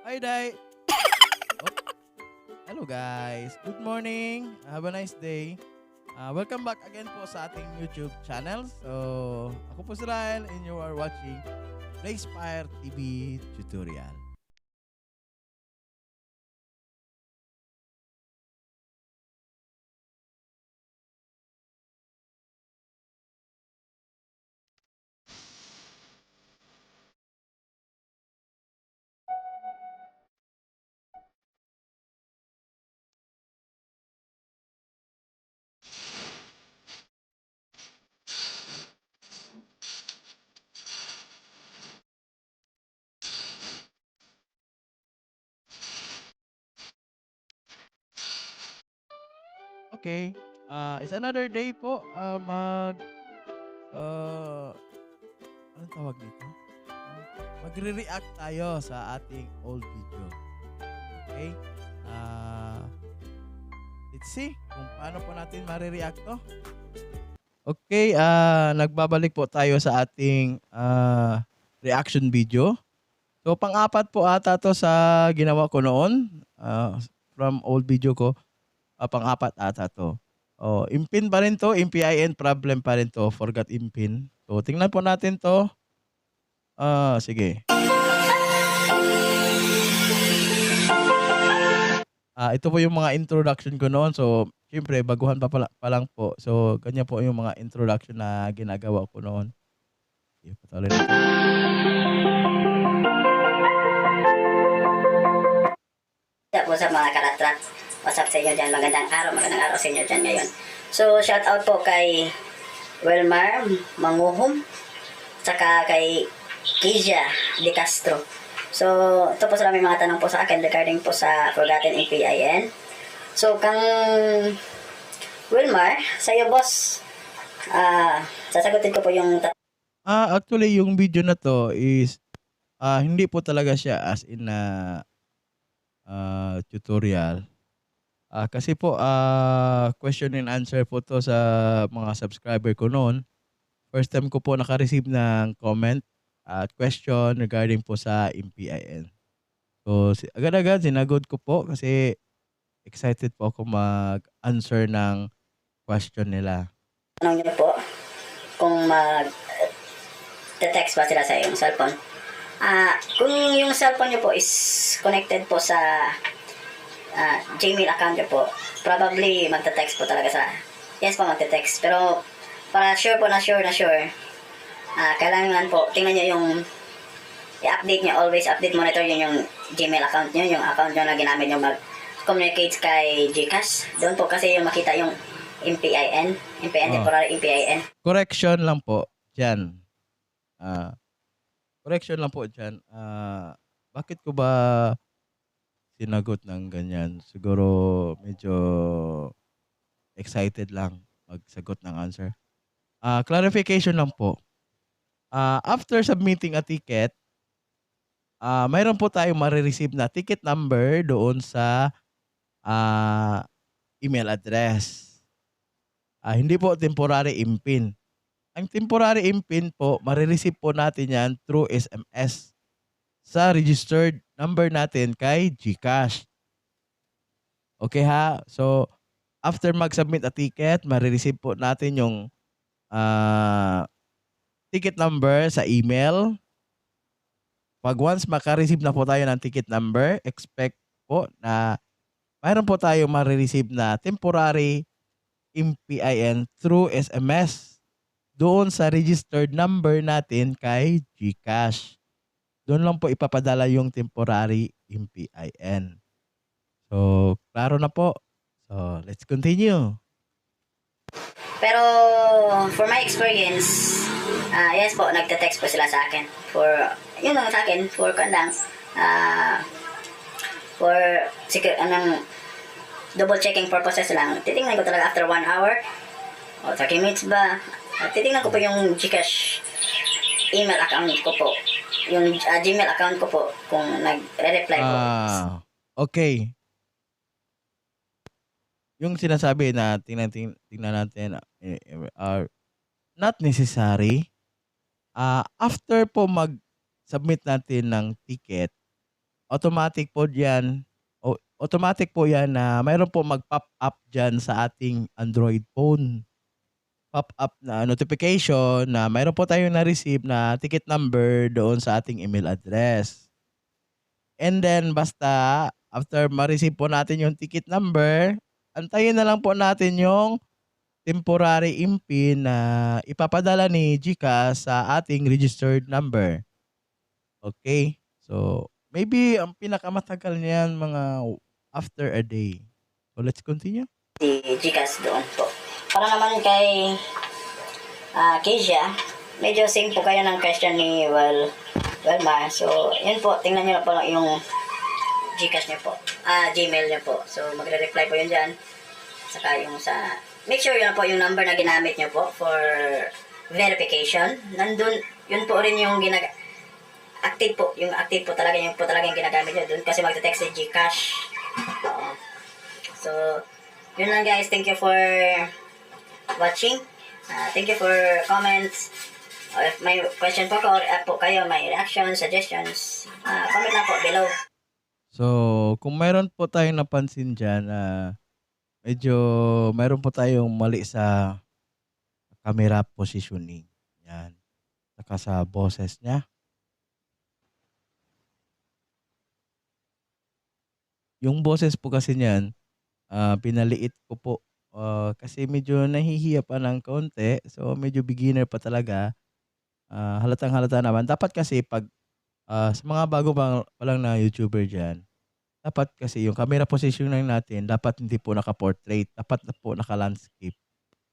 Hi, Day. Oh, hello guys. Good morning. Have a nice day. Welcome back again po sa ating YouTube channel. So, ako po si Ryan and you are watching Playspire TV Tutorial. Okay. It's another day po. Uh, anong tawag dito? Magre-react tayo sa ating old video. Okay? Uh, let's see kung paano po natin marireact to. Okay, nagbabalik po tayo sa ating reaction video. So, pang-apat po ata to sa ginawa ko noon. From old video ko, pang-apat ata to. Oh, impin pa rin to, impin problem pa rin to, forgot impin. So, tingnan po natin to. Sige. Ito po yung mga introduction ko noon. So, syempre, baguhan pa lang po. So, ganyan po yung mga introduction na ginagawa ko noon. Okay, patuloy natin. Po sa mga karatrat. What's up sa inyo dyan? Magandang araw sa inyo dyan ngayon. So, shout out po kay Wilmar Manguhom, saka kay Kizia De Castro. So, ito po sila may mga tanong po sa akin regarding po sa Forgotten APIN. So, kang Wilmar, sa iyo boss, sasagutin ko po yung Actually, yung video na to is hindi po talaga siya as in na tutorial. Kasi po, question and answer po to sa mga subscriber ko noon. First time ko po naka-receive ng comment at question regarding po sa MPIN. So, agad-agad sinagot ko po kasi excited po ako mag-answer ng question nila. tanong niyo po kung mag-text ba sila sa iyong cellphone. Kung yung cellphone niyo po is connected po sa Gmail account niyo po, probably magte-text po talaga sa yes po magte-text. Pero para sure po na sure, kailangan po tingnan niyo yung i-update niyo, always update monitor yun yung Gmail account niyo, yung account niyo na ginamit niyo mag-communicate kay GCash. Doon po kasi yung makita yung MPIN, temporary MPIN. Correction lang po dyan. Correction lang po dyan. Bakit ko ba sinagot ng ganyan? Siguro medyo excited lang magsagot ng answer. Clarification lang po. After submitting a ticket, mayroon po tayong marireceive na ticket number doon sa email address. Hindi po temporary impin. Ang temporary impin po, marireceive po natin yan through SMS sa registered number natin kay GCash. Okay ha? So, after mag-submit a ticket, marireceive po natin yung ticket number sa email. Pag once makareceive na po tayo ng ticket number, expect po na mayroon po tayo marireceive na temporary MPIN through SMS doon sa registered number natin kay GCash. Doon lang po ipapadala yung temporary MPIN. So, klaro na po. So, let's continue. Pero for my experience, yes po, nagte-text po sila sa akin. Yun lang sa akin, for kandang, for double checking purposes lang. Titingnan ko talaga after 1 hour o 30 minutes ba. Titingnan ko po yung GCash email account ko po. Yung Gmail account ko po kung nagre-reply po. Okay. Yung sinasabi na tingnan natin are not necessary. After po mag-submit natin ng ticket, automatic po yan, automatic po yan na mayroon po mag-pop up dyan sa ating Android phone. Pop up na notification na mayroon po tayong na-receive na ticket number doon sa ating email address. And then basta after ma-receive po natin yung ticket number, antayin na lang po natin yung temporary impin na ipapadala ni GCash sa ating registered number. Okay? So, maybe ang pinakamatagal niyan mga after a day. So, let's continue. Si Gcash doon po. Para naman kay Kezia, medyo same po kayo ng question ni Welmar. So, yun po, tingnan nyo na po yung Gcash nyo po. Gmail nyo po. So, magre-reply po yun dyan. Saka yung sa... Make sure yun po yung number na ginamit nyo po for verification. Nandun, yun po rin yung active po. Yung active po talaga, yung po talaga yung ginagamit nyo dun. Kasi magte-text si Gcash. Oo. So, yun lang guys. Thank you for watching. Thank you for comments. Or if may question po or po kayo, may reactions, suggestions, comment lang po below. So, kung mayroon po tayong napansin dyan na medyo mayroon po tayong mali sa camera positioning. Yan. Saka sa boses niya. Yung boses po kasi niyan, pinaliit ko po. Kasi medyo nahihiya pa ng konti. So, medyo beginner pa talaga. Halatang-halata naman. Dapat kasi pag sa mga bago pa lang na YouTuber dyan, dapat kasi yung camera positioning natin, dapat hindi po naka-portrait. Dapat na po naka-landscape.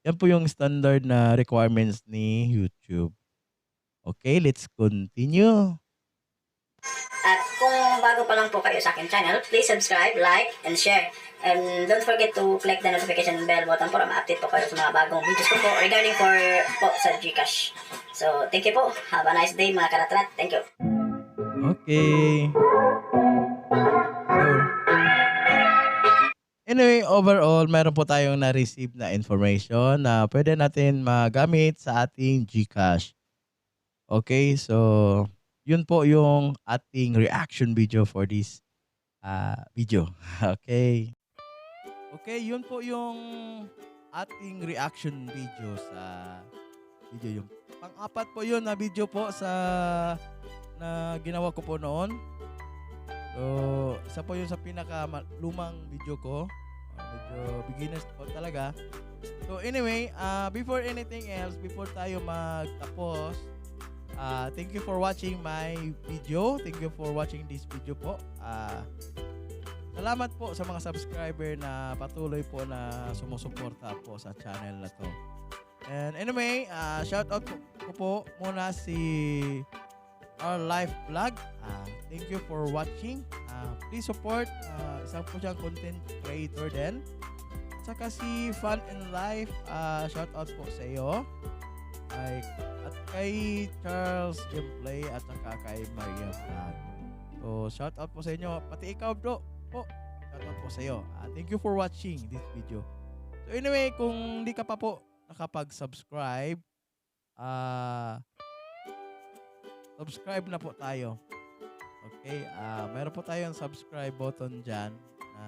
Yan po yung standard na requirements ni YouTube. Okay, let's continue. At kung bago pa lang po kayo sa akin channel, please subscribe, like, and share. And don't forget to click the notification bell button para ma-update po kayo sa mga bagong videos ko po regarding po sa Gcash. So, thank you po. Have a nice day mga karatrat. Thank you. Okay. Anyway, overall, meron po tayong na-receive na information na pwede natin magamit sa ating Gcash. Okay, so yun po yung ating reaction video for this video. Okay. Okay, yun po yung ating reaction video sa video. Yung pang-apat po yun na video po sa na ginawa ko po noon. So, isa po yun sa pinaka-lumang video ko. Medyo beginners po talaga. So, anyway, before anything else, before tayo magtapos, thank you for watching my video. Thank you for watching this video po. Salamat po sa mga subscriber na patuloy po na sumusuporta po sa channel na to. And anyway, shout out ko po muna si our live vlog. Thank you for watching. Please support. Isang po siyang content creator din. At saka si Fun in Life. Shout out po sa iyo. At kay Charles Gameplay at saka kay Maria Vlog. So shout out po sa inyo. Pati ikaw bro. Po. Shout out po sa iyo. Thank you for watching this video. So anyway, kung di ka pa po nakapag-subscribe, subscribe na po tayo. Okay, meron po tayong subscribe button dyan na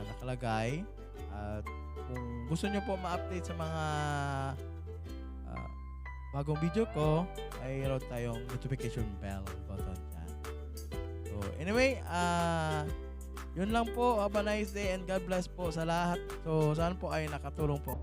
nakalagay. At kung gusto nyo po ma-update sa mga bagong video ko, mayroon tayong notification bell button dyan. So anyway, yun lang po. Have a nice day and God bless po sa lahat. So saan po ay nakatulong po.